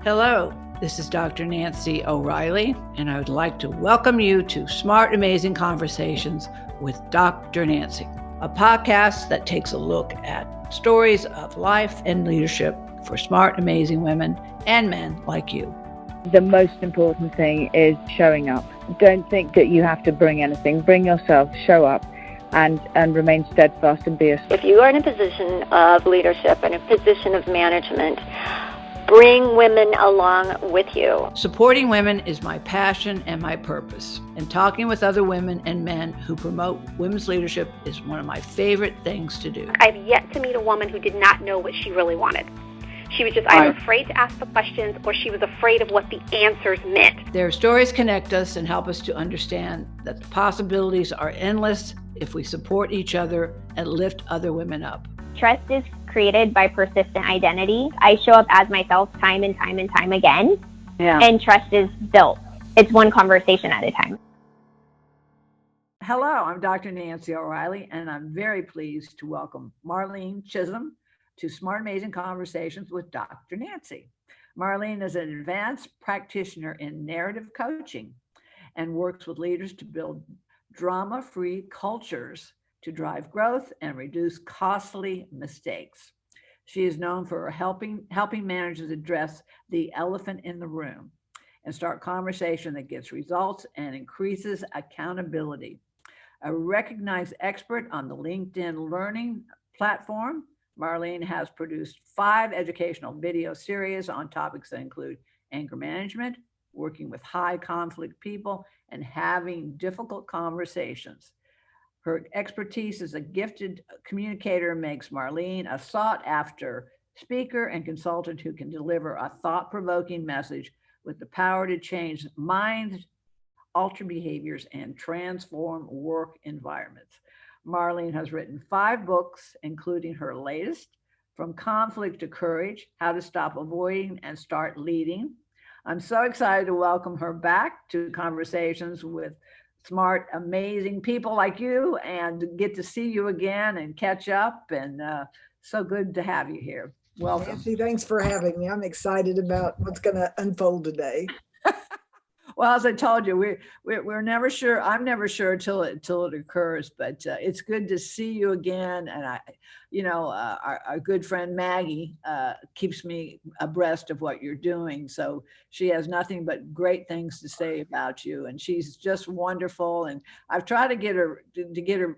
Hello, this is Dr. Nancy O'Reilly, and I would like to welcome you to Smart Amazing Conversations with Dr. Nancy, a podcast that takes a look at stories of life and leadership for smart, amazing women and men like you. The most important thing is showing up. Don't think that you have to bring anything. Bring yourself, show up, and remain steadfast and be a... If you are in a position of leadership and a position of management, bring women along with you. Supporting women is my passion and my purpose, and talking with other women and men who promote women's leadership is one of my favorite things to do. I've yet to meet a woman who did not know what she really wanted. She was just either afraid to ask the questions or she was afraid of what the answers meant. Their stories connect us and help us to understand that the possibilities are endless if we support each other and lift other women up. Trust is created by persistent identity. I show up as myself time and time and time again, and trust is built. It's one conversation at a time. Hello, I'm Dr. Nancy O'Reilly, and I'm very pleased to welcome Marlene Chism to Smart Amazing Conversations with Dr. Nancy. Marlene is an advanced practitioner in narrative coaching and works with leaders to build drama-free cultures to drive growth and reduce costly mistakes. She is known for helping managers address the elephant in the room and start conversation that gets results and increases accountability. A recognized expert on the LinkedIn Learning platform, Marlene has produced 5 educational video series on topics that include anger management, working with high conflict people, and having difficult conversations. Her expertise as a gifted communicator makes Marlene a sought-after speaker and consultant who can deliver a thought-provoking message with the power to change minds, alter behaviors, and transform work environments. Marlene has written 5 books, including her latest, From Conflict to Courage, How to Stop Avoiding and Start Leading. I'm so excited to welcome her back to conversations with smart, amazing people like you and get to see you again and catch up. And so good to have you here. Welcome. Nancy, thanks for having me. I'm excited about what's going to unfold today. Well, as I told you, we're never sure. I'm never sure till it occurs. But it's good to see you again. And our good friend Maggie keeps me abreast of what you're doing. So she has nothing but great things to say about you, and she's just wonderful. And I've tried to get her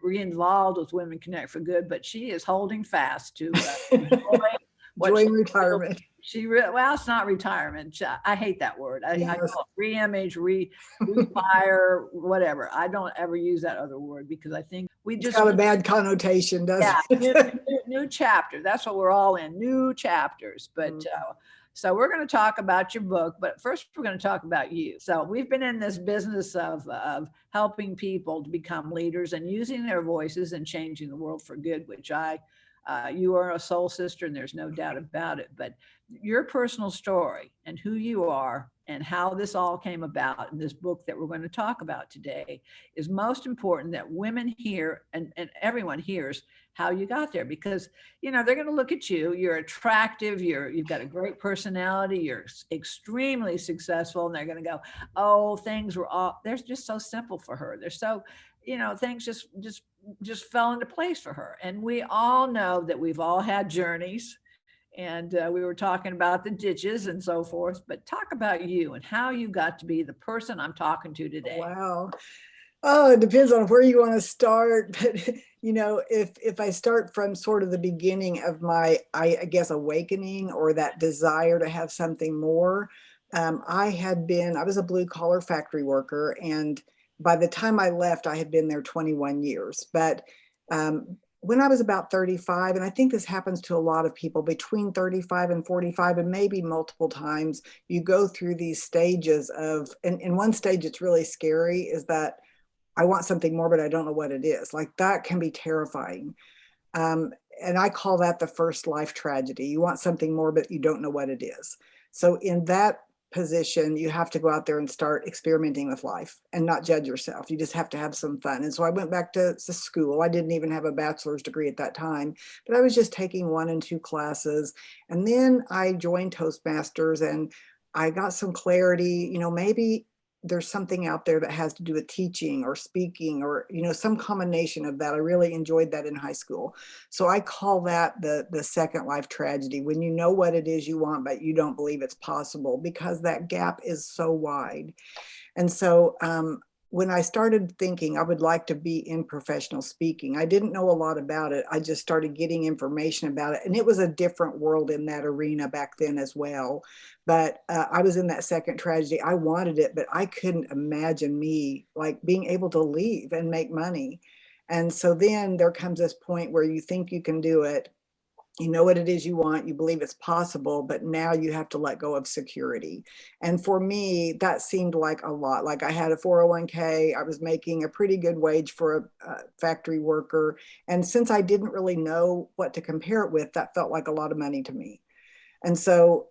re-involved with Women Connect for Good, but she is holding fast to enjoying retirement. Well, it's not retirement. I hate that word. I call it re-image, refire, whatever. I don't ever use that other word because I think it's got a bad connotation, doesn't it? New chapter. That's what we're all in, new chapters. But so we're going to talk about your book, but first we're going to talk about you. So we've been in this business of helping people to become leaders and using their voices and changing the world for good, which you are a soul sister, and there's no doubt about it. But your personal story and who you are and how this all came about in this book that we're going to talk about today is most important that women hear and everyone hears how you got there, because they're going to look at you. You're attractive. You've got a great personality. You're extremely successful, and they're going to go, "Oh, they're just so simple for her. They're so, things just fell into place for her." And we all know that we've all had journeys, and we were talking about the ditches and so forth, but talk about you and how you got to be the person I'm talking to today. Wow. Oh, it depends on where you want to start. But, if I start from sort of the beginning of my, I guess, awakening or that desire to have something more, I was a blue collar factory worker. And by the time I left, I had been there 21 years. But when I was about 35, and I think this happens to a lot of people between 35 and 45, and maybe multiple times, you go through these stages of, and in one stage, it's really scary, is that I want something more, but I don't know what it is. Like, that can be terrifying. And I call that the first life tragedy. You want something more, but you don't know what it is. So in that position, you have to go out there and start experimenting with life and not judge yourself. You just have to have some fun. And so I went back to school. I didn't even have a bachelor's degree at that time, but I was just taking 1 and 2 classes. And then I joined Toastmasters and I got some clarity, maybe there's something out there that has to do with teaching or speaking or, some combination of that. I really enjoyed that in high school. So I call that the second life tragedy, when you know what it is you want, but you don't believe it's possible because that gap is so wide. And so when I started thinking I would like to be in professional speaking, I didn't know a lot about it. I just started getting information about it. And it was a different world in that arena back then as well. But I was in that second tragedy. I wanted it, but I couldn't imagine me like being able to leave and make money. And so then there comes this point where you think you can do it. You know what it is you want, you believe it's possible, but now you have to let go of security. And for me, that seemed like a lot. Like I had a 401k, I was making a pretty good wage for a factory worker. And since I didn't really know what to compare it with, that felt like a lot of money to me. And so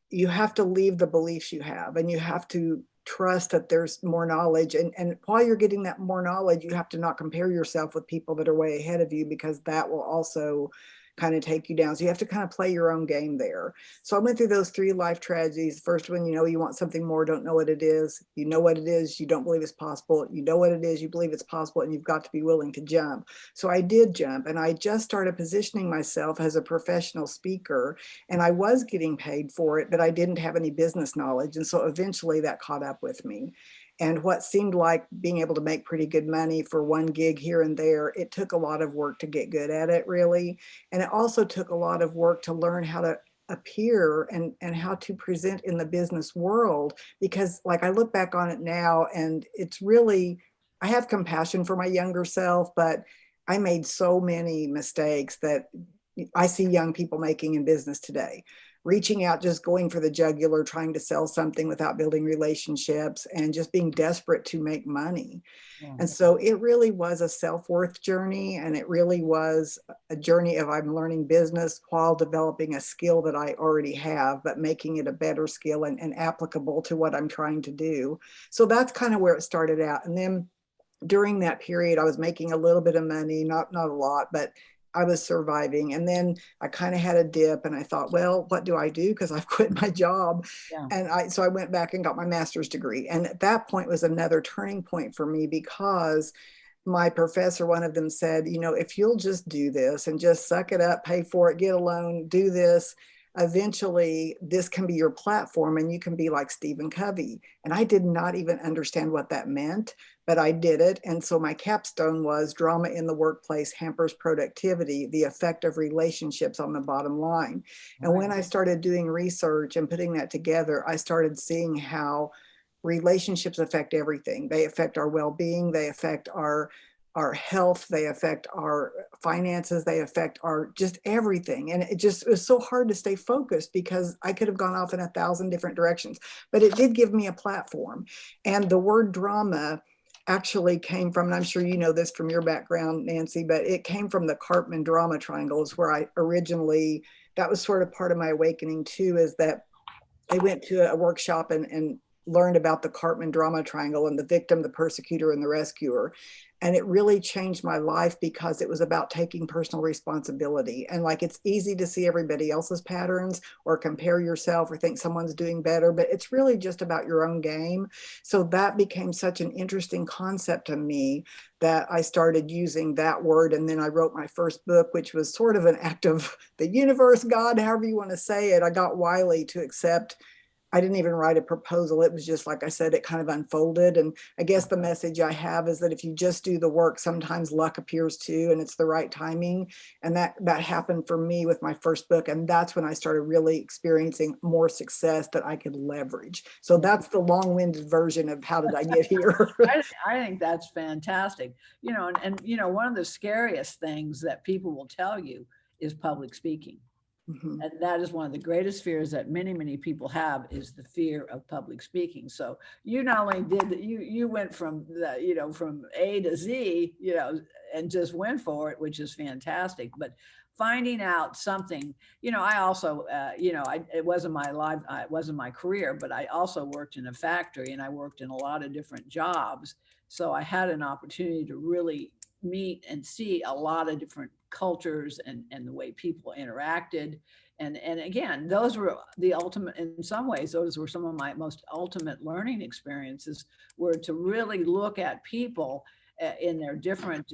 you have to leave the beliefs you have, and you have to trust that there's more knowledge. And while you're getting that more knowledge, you have to not compare yourself with people that are way ahead of you, because that will also kind of take you down. So you have to kind of play your own game there. So I went through those 3 life tragedies. First one, you want something more, don't know what it is. You know what it is, you don't believe it's possible. You know what it is, you believe it's possible, and you've got to be willing to jump. So I did jump, and I just started positioning myself as a professional speaker, and I was getting paid for it, but I didn't have any business knowledge. And so eventually that caught up with me. And what seemed like being able to make pretty good money for one gig here and there, it took a lot of work to get good at it, really. And it also took a lot of work to learn how to appear and how to present in the business world. Because like I look back on it now, and it's really, I have compassion for my younger self, but I made so many mistakes that I see young people making in business today. Reaching out, just going for the jugular, trying to sell something without building relationships, and just being desperate to make money. Yeah. And so it really was a self-worth journey, and it really was a journey of I'm learning business while developing a skill that I already have, but making it a better skill and applicable to what I'm trying to do. So that's kind of where it started out. And then during that period, I was making a little bit of money, not a lot, but I was surviving. And then I kind of had a dip, and I thought, well, what do I do? Because I've quit my job. Yeah. And so I went back and got my master's degree. And at that point was another turning point for me, because my professor, one of them said, if you'll just do this and just suck it up, pay for it, get a loan, do this, eventually this can be your platform and you can be like Stephen Covey. And I did not even understand what that meant, but I did it. And so my capstone was drama in the workplace hampers productivity, the effect of relationships on the bottom line. And when I started doing research and putting that together, I started seeing how relationships affect everything. They affect our well-being, they affect our health, they affect our finances, they affect our just everything. And it was so hard to stay focused, because I could have gone off in 1,000 different directions, but it did give me a platform. And the word drama actually came from, and I'm sure you know this from your background, Nancy, but it came from the Karpman drama triangles, where I originally, that was sort of part of my awakening too, is that I went to a workshop and learned about the Karpman drama triangle, and the victim, the persecutor, and the rescuer. And it really changed my life, because it was about taking personal responsibility. And like, it's easy to see everybody else's patterns or compare yourself or think someone's doing better, but it's really just about your own game. So that became such an interesting concept to me that I started using that word. And then I wrote my first book, which was sort of an act of the universe, God, however you want to say it. I got Wiley to accept. I didn't even write a proposal. It was just, like I said, it kind of unfolded. And I guess the message I have is that if you just do the work, sometimes luck appears too, and it's the right timing. And that happened for me with my first book. And that's when I started really experiencing more success that I could leverage. So that's the long-winded version of how did I get here. I think that's fantastic. And one of the scariest things that people will tell you is public speaking. Mm-hmm. And that is one of the greatest fears that many, many people have, is the fear of public speaking. So you not only did that, you went from from A to Z, and just went for it, which is fantastic. But finding out something. I also, it wasn't my life, it wasn't my career, but I also worked in a factory and I worked in a lot of different jobs. So I had an opportunity to really meet and see a lot of different cultures and the way people interacted. And again, those were the ultimate, in some ways, those were some of my most ultimate learning experiences, were to really look at people in their different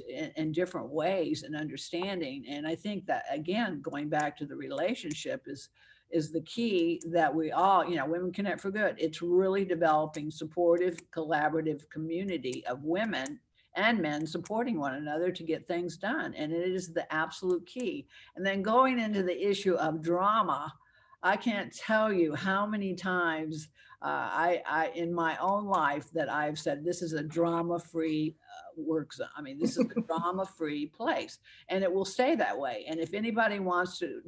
ways and understanding. And I think that, again, going back to the relationship is the key, that we all, Women Connect for Good. It's really developing supportive, collaborative community of women and men supporting one another to get things done. And it is the absolute key. And then going into the issue of drama, I can't tell you how many times I in my own life that I've said, this is a drama-free work zone. I mean, this is a drama-free place, and it will stay that way. And if anybody wants to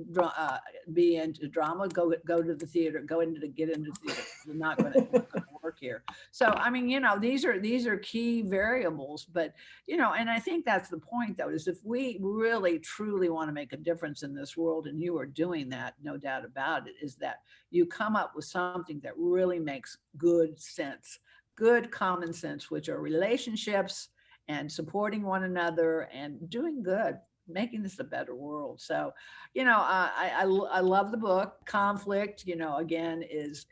be into drama, go to the theater, get into the theater. You're not going to work here. So, I mean, these are key variables, but, and I think that's the point, though, is if we really, truly want to make a difference in this world, and you are doing that, no doubt about it, is that you come up with something that really makes good sense, good common sense, which are relationships and supporting one another and doing good, making this a better world. So, I love the book. Conflict, again, is,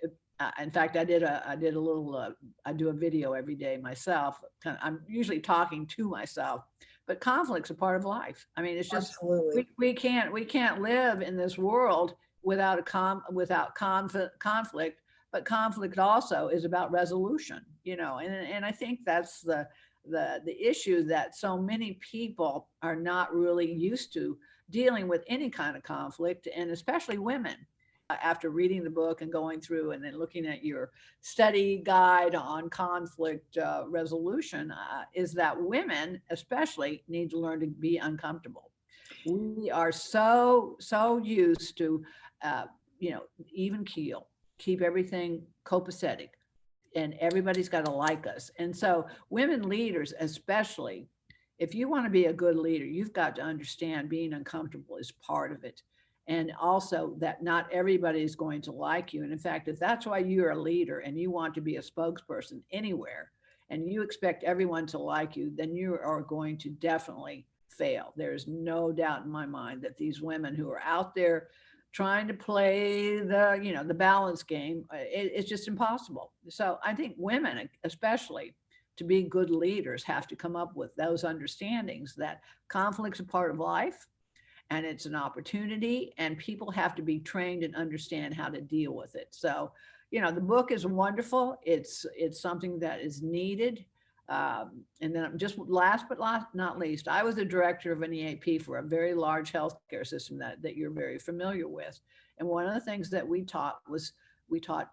in fact, I do a video every day myself. I'm usually talking to myself, but conflict's a part of life. I mean, it's just, we can't live in this world without conflict, but conflict also is about resolution, and I think that's the issue, that so many people are not really used to dealing with any kind of conflict, and especially women. After reading the book and going through and then looking at your study guide on conflict resolution, is that women especially need to learn to be uncomfortable. We are so used to, even keel, keep everything copacetic, and everybody's got to like us. And so women leaders, especially, if you want to be a good leader, you've got to understand being uncomfortable is part of it. And also that not everybody is going to like you. And in fact, if that's why you're a leader and you want to be a spokesperson anywhere, and you expect everyone to like you, then you are going to definitely fail. There's no doubt in my mind that these women who are out there trying to play the balance game, it's just impossible. So I think women, especially, to be good leaders, have to come up with those understandings that conflict's a part of life, and it's an opportunity, and people have to be trained and understand how to deal with it. So, the book is wonderful. It's something that is needed. And then just last but not least, I was the director of an EAP for a very large healthcare system that you're very familiar with. And one of the things that we taught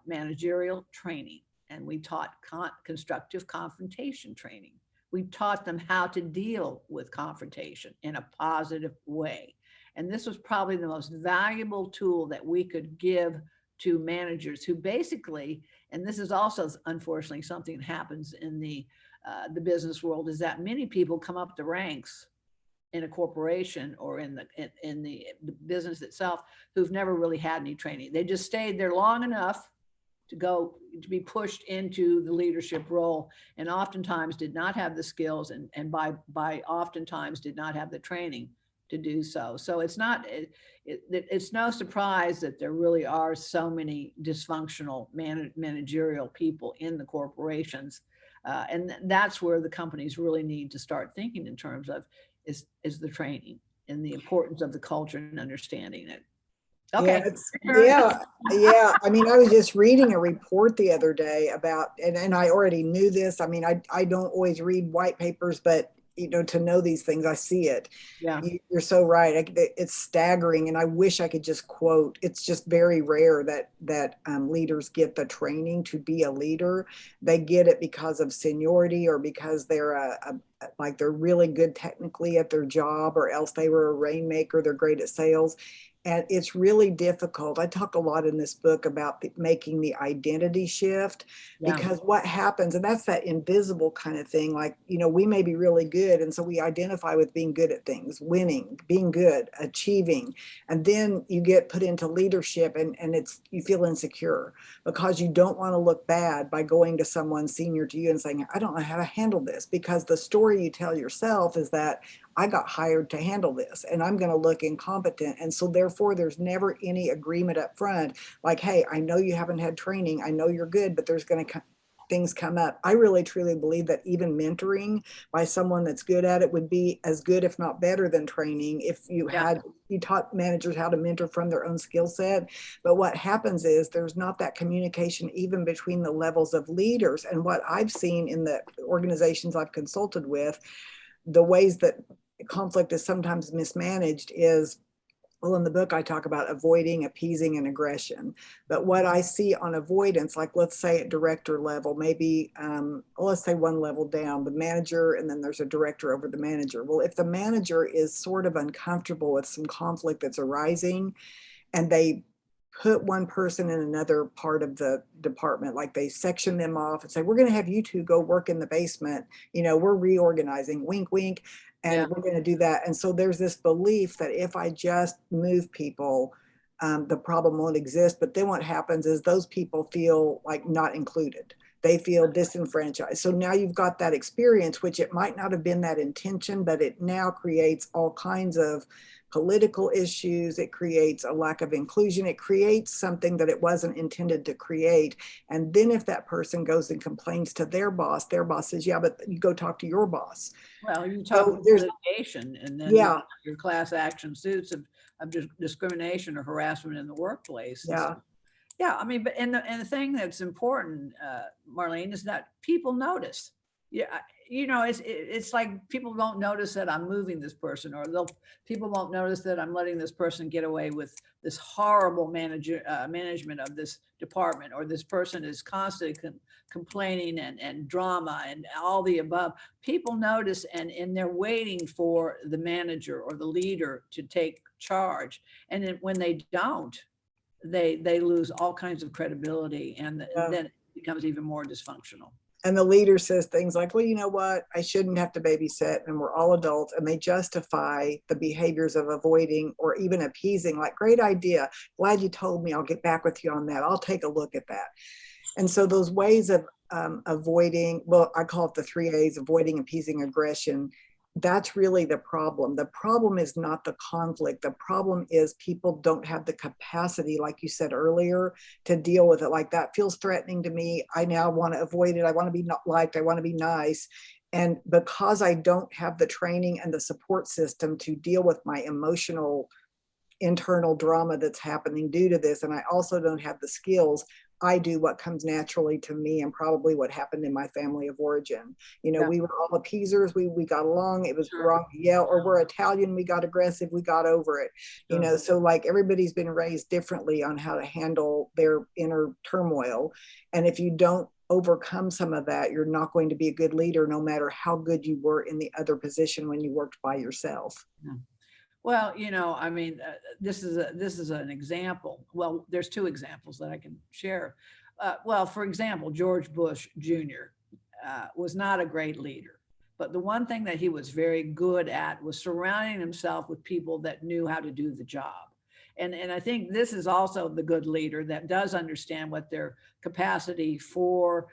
managerial training, and we taught constructive confrontation training. We taught them how to deal with confrontation in a positive way. And this was probably the most valuable tool that we could give to managers who basically, and this is also unfortunately something that happens in the business world, is that many people come up the ranks in a corporation or in the business itself who've never really had any training. They just stayed there long enough to be pushed into the leadership role, and oftentimes did not have the skills, and by oftentimes did not have the training to do so. So it's no surprise that there really are so many dysfunctional managerial people in the corporations. And that's where the companies really need to start thinking in terms of is the training and the importance of the culture and understanding it. Okay. Yeah. I mean, I was just reading a report the other day about, and I already knew this. I mean, I don't always read white papers, but to know these things, I see it. Yeah. You're so right. It's staggering. And I wish I could just quote, it's just very rare that leaders get the training to be a leader. They get it because of seniority, or because they're they're really good technically at their job, or else they were a rainmaker, they're great at sales. And it's really difficult. I talk a lot in this book about making the identity shift, because what happens, and that's that invisible kind of thing, like, we may be really good. And so we identify with being good at things, winning, being good, achieving. And then you get put into leadership and you feel insecure because you don't want to look bad by going to someone senior to you and saying, I don't know how to handle this, because the story you tell yourself is that I got hired to handle this and I'm going to look incompetent. And so therefore there's never any agreement up front. Like, hey, I know you haven't had training. I know you're good, but there's going to things come up. I really truly believe that even mentoring by someone that's good at it would be as good, if not better, than training if you taught managers how to mentor from their own skill set. But what happens is there's not that communication even between the levels of leaders. And what I've seen in the organizations I've consulted with, the ways that conflict is sometimes mismanaged is, well, in the book, I talk about avoiding, appeasing, and aggression. But what I see on avoidance, like let's say at director level, maybe, let's say one level down, the manager, and then there's a director over the manager. Well, if the manager is sort of uncomfortable with some conflict that's arising, and they put one person in another part of the department, like they section them off and say, we're going to have you two go work in the basement. We're reorganizing, wink, wink. And we're going to do that. And so there's this belief that if I just move people, the problem won't exist. But then what happens is those people feel like not included. They feel disenfranchised. So now you've got that experience, which it might not have been that intention, but it now creates all kinds of political issues. It creates a lack of inclusion. It creates something that it wasn't intended to create. And then if that person goes and complains to their boss says, yeah, but you go talk to your boss. Well, you talk about litigation, and then your class action suits of discrimination or harassment in the workplace. I mean, but and the thing that's important, Marlene, is that people notice. It's like people don't notice that I'm moving this person, or people won't notice that I'm letting this person get away with this horrible management of this department, or this person is constantly complaining and drama and all the above. People notice, and they're waiting for the manager or the leader to take charge. And then when they don't, they lose all kinds of credibility, and then it becomes even more dysfunctional. And the leader says things like, well, you know what, I shouldn't have to babysit, and we're all adults, and they justify the behaviors of avoiding or even appeasing, like, great idea, glad you told me, I'll get back with you on that, I'll take a look at that. And so those ways of avoiding, well, I call it the 3 A's, avoiding, appeasing, aggression. That's really the problem. The problem is not the conflict. The problem is people don't have the capacity, like you said earlier, to deal with it. Like, that feels threatening to me. I now want to avoid it. I want to be not liked. I want to be nice. And because I don't have the training and the support system to deal with my emotional internal drama that's happening due to this, and I also don't have the skills, I do what comes naturally to me, and probably what happened in my family of origin. We were all appeasers. We got along. It was wrong to yell, or we're Italian. We got aggressive. We got over it. So like, everybody's been raised differently on how to handle their inner turmoil. And if you don't overcome some of that, you're not going to be a good leader, no matter how good you were in the other position when you worked by yourself. Yeah. Well, I mean, this is an example. Well, there's 2 examples that I can share. Well, for example, George Bush Jr. Was not a great leader, but the one thing that he was very good at was surrounding himself with people that knew how to do the job. And I think this is also the good leader that does understand what their capacity for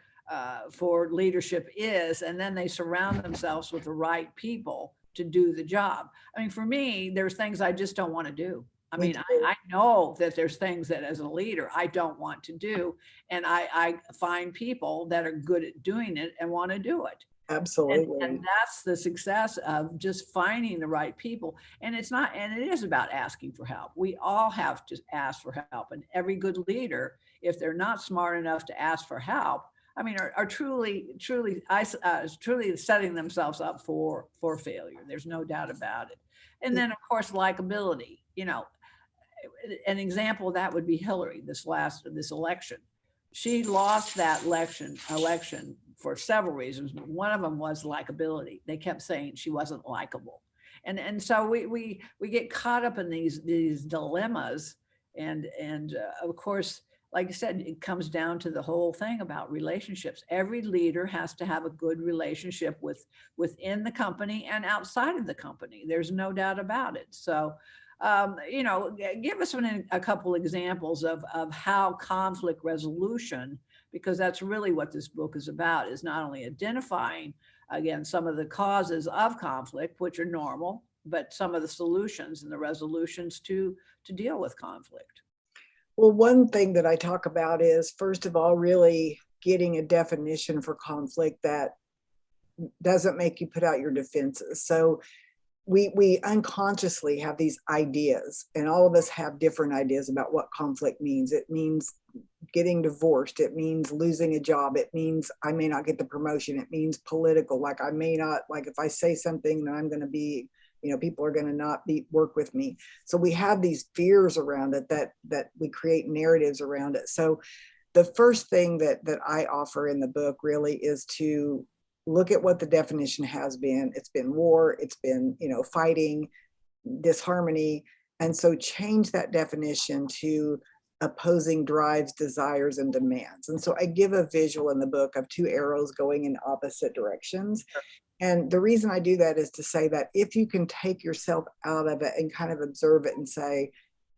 leadership is, and then they surround themselves with the right people to do the job. I mean, for me, there's things I just don't want to do. I mean, I know that there's things that as a leader, I don't want to do. And I find people that are good at doing it and want to do it. Absolutely. And that's the success of just finding the right people. And it is about asking for help. We all have to ask for help. And every good leader, if they're not smart enough to ask for help, I mean, are truly setting themselves up for failure. There's no doubt about it. And then, of course, likability. An example of that would be Hillary. This election, she lost that election for several reasons. One of them was likability. They kept saying she wasn't likable. And so we get caught up in these dilemmas, and of course, like I said, it comes down to the whole thing about relationships. Every leader has to have a good relationship within the company and outside of the company. There's no doubt about it. So, give us a couple examples of how conflict resolution, because that's really what this book is about, is not only identifying, again, some of the causes of conflict, which are normal, but some of the solutions and the resolutions to deal with conflict. Well, one thing that I talk about is, first of all, really getting a definition for conflict that doesn't make you put out your defenses. So we unconsciously have these ideas, and all of us have different ideas about what conflict means. It means getting divorced. It means losing a job. It means I may not get the promotion. It means political. Like I may not, like if I say something, then I'm going to be, people are going to not work with me. So we have these fears around it that we create narratives around it. So the first thing that I offer in the book really is to look at what the definition has been. It's been war. It's been, fighting, disharmony. And so change that definition to opposing drives, desires, and demands. And so I give a visual in the book of two arrows going in opposite directions. And the reason I do that is to say that if you can take yourself out of it and kind of observe it and say,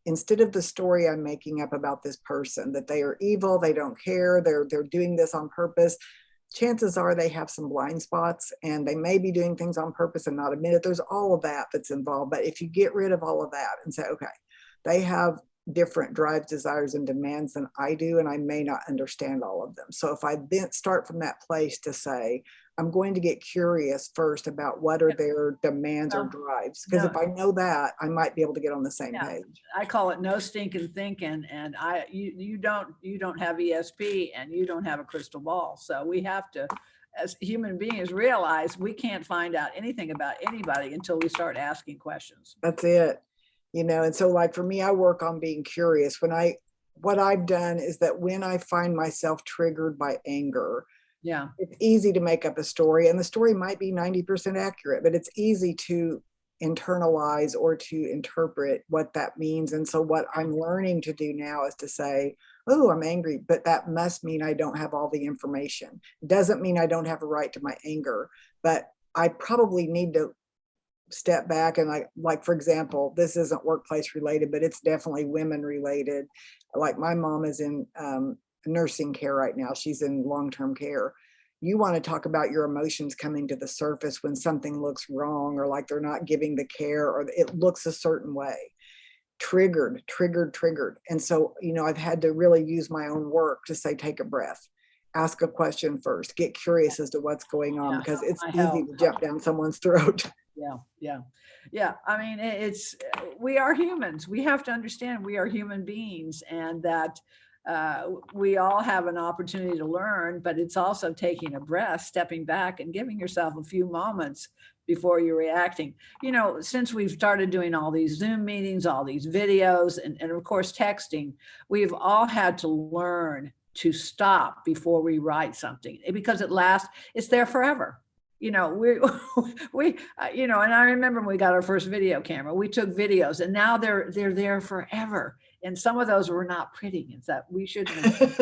instead of the story I'm making up about this person, that they are evil, they don't care, they're doing this on purpose, chances are they have some blind spots, and they may be doing things on purpose and not admit it. There's all of that that's involved. But if you get rid of all of that and say, okay, they have different drives, desires, and demands than I do, and I may not understand all of them. So if I then start from that place to say, I'm going to get curious first about what are their demands or drives, because if I know that, I might be able to get on the same page. I call it no stinking thinking, and you don't have ESP, and you don't have a crystal ball. So we have to, as human beings, realize we can't find out anything about anybody until we start asking questions. That's it. And so like for me, I work on being curious. What I've done is that when I find myself triggered by anger, it's easy to make up a story, and the story might be 90% accurate, but it's easy to internalize or to interpret what that means. And so what I'm learning to do now is to say, oh, I'm angry, but that must mean I don't have all the information. It doesn't mean I don't have a right to my anger, but I probably need to step back and like for example, this isn't workplace related, but it's definitely women related. Like my mom is in nursing care right now. She's in long-term care. You want to talk about your emotions coming to the surface when something looks wrong, or like they're not giving the care, or it looks a certain way. Triggered. And so, I've had to really use my own work to say, take a breath, ask a question first, get curious as to what's going on, because it's easy to jump down someone's throat. Yeah. I mean, we are humans. We have to understand we are human beings, and that we all have an opportunity to learn, but it's also taking a breath, stepping back, and giving yourself a few moments before you're reacting. Since we've started doing all these Zoom meetings, all these videos, and of course texting, we've all had to learn to stop before we write something, because it's there forever. And I remember when we got our first video camera, we took videos, and now they're there forever. And some of those were not pretty, and that we shouldn't have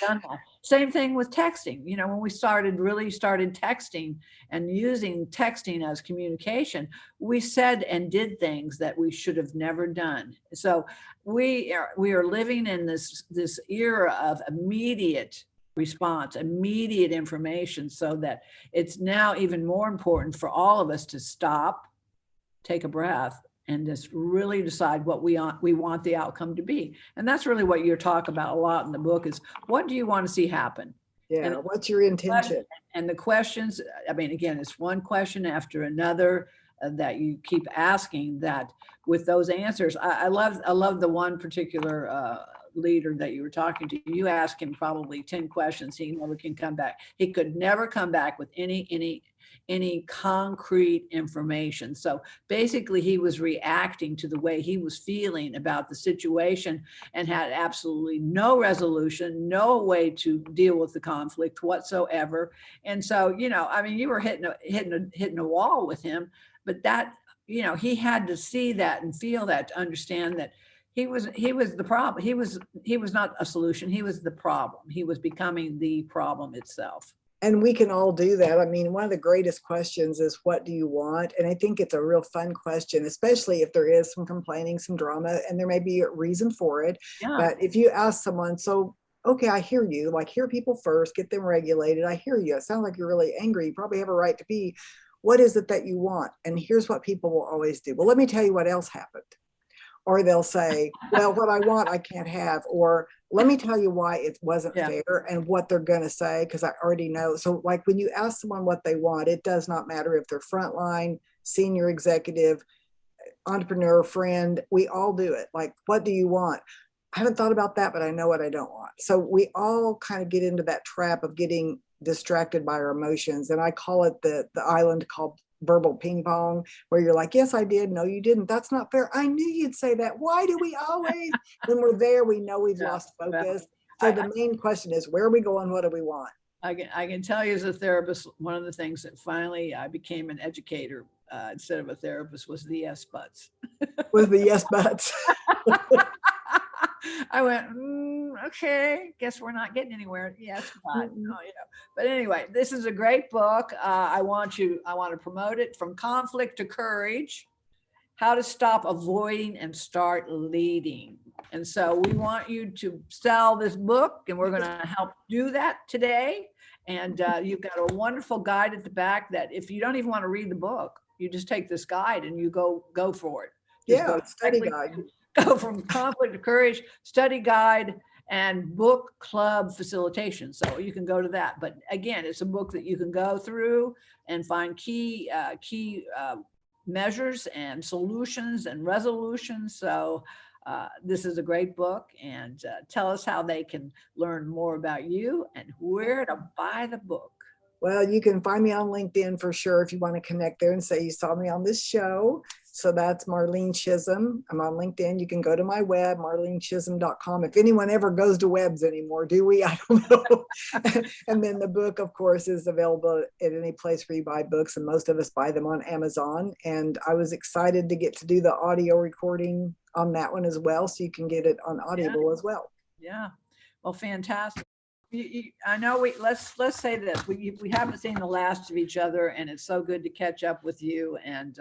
done that. Same thing with texting. When we really started texting and using texting as communication, we said and did things that we should have never done. So we are living in this era of immediate response, immediate information, so that it's now even more important for all of us to stop, take a breath, and just really decide what we want the outcome to be. And that's really what you talk about a lot in the book, is what do you want to see happen? Yeah, and what's your intention? And the questions, I mean, again, it's one question after another that you keep asking, that with those answers, I love the one particular leader that you were talking to. You ask him probably 10 questions, he never can come back. He could never come back with any concrete information. So basically he was reacting to the way he was feeling about the situation, and had absolutely no resolution, no way to deal with the conflict whatsoever. And so, you were hitting a wall with him, but that, he had to see that and feel that to understand that he was the problem. He was not a solution. He was the problem. He was becoming the problem itself. And we can all do that. I mean, one of the greatest questions is, what do you want? And I think it's a real fun question, especially if there is some complaining, some drama, and there may be a reason for it. Yeah. But if you ask someone, so, okay, I hear you, like, hear people first, get them regulated. I hear you. It sounds like you're really angry. You probably have a right to be. What is it that you want? And here's what people will always do. Well, let me tell you what else happened. Or they'll say, well, what I want, I can't have. Or let me tell you why it wasn't fair, and what they're going to say, because I already know. So like when you ask someone what they want, it does not matter if they're frontline, senior executive, entrepreneur, friend. We all do it. Like, what do you want? I haven't thought about that, but I know what I don't want. So we all kind of get into that trap of getting distracted by our emotions. And I call it the island called verbal ping pong, where you're like, yes, I did. No, you didn't. That's not fair. I knew you'd say that. Why do we always, when we're there, we know we've lost focus. So the main question is, where are we going? What do we want? I can tell you as a therapist, one of the things that finally I became an educator instead of a therapist was the yes buts. Was the yes buts. I went, okay, guess we're not getting anywhere. Yes, but, But anyway, this is a great book. I want to promote it. From Conflict to Courage: How to Stop Avoiding and Start Leading. And so we want you to sell this book, and we're going to help do that today. And you've got a wonderful guide at the back that if you don't even want to read the book, you just take this guide and you go for it. Just study guide. Go from Conflict to Courage, study guide, and book club facilitation. So you can go to that. But again, it's a book that you can go through and find key measures and solutions and resolutions. So this is a great book. And tell us how they can learn more about you and where to buy the book. Well, you can find me on LinkedIn for sure if you want to connect there and say you saw me on this show. So that's Marlene Chism. I'm on LinkedIn. You can go to my web, marlenechism.com. If anyone ever goes to webs anymore, do we? I don't know. And then the book, of course, is available at any place where you buy books, and most of us buy them on Amazon. And I was excited to get to do the audio recording on that one as well, so you can get it on Audible as well. Yeah. Well, fantastic. I know let's say this. We haven't seen the last of each other, and it's so good to catch up with you and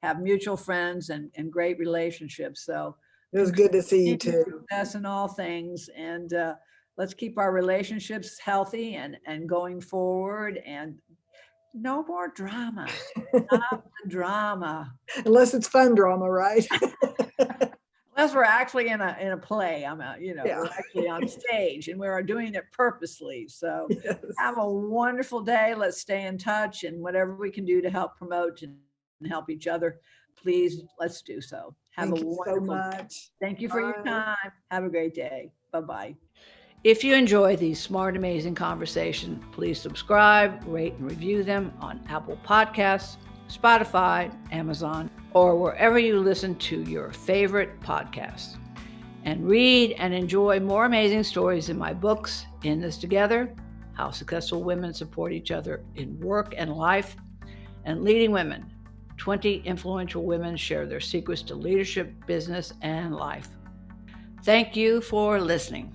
have mutual friends and great relationships. So it was good to see you too. Success in all things, and let's keep our relationships healthy and going forward. And no more drama. Stop the drama. Unless it's fun drama, right? Unless we're actually in a play. We're actually on stage and we're doing it purposely. So Have a wonderful day. Let's stay in touch, and whatever we can do to help promote and help each other, please, let's do so. Thank you so much. Thank you for your time. Have a great day. Bye-bye. If you enjoy these smart, amazing conversations, please subscribe, rate, and review them on Apple Podcasts, Spotify, Amazon, or wherever you listen to your favorite podcasts. And read and enjoy more amazing stories in my books, In This Together: How Successful Women Support Each Other in Work and Life, and Leading Women: 20 Influential Women Share Their Secrets to Leadership, Business, and Life. Thank you for listening.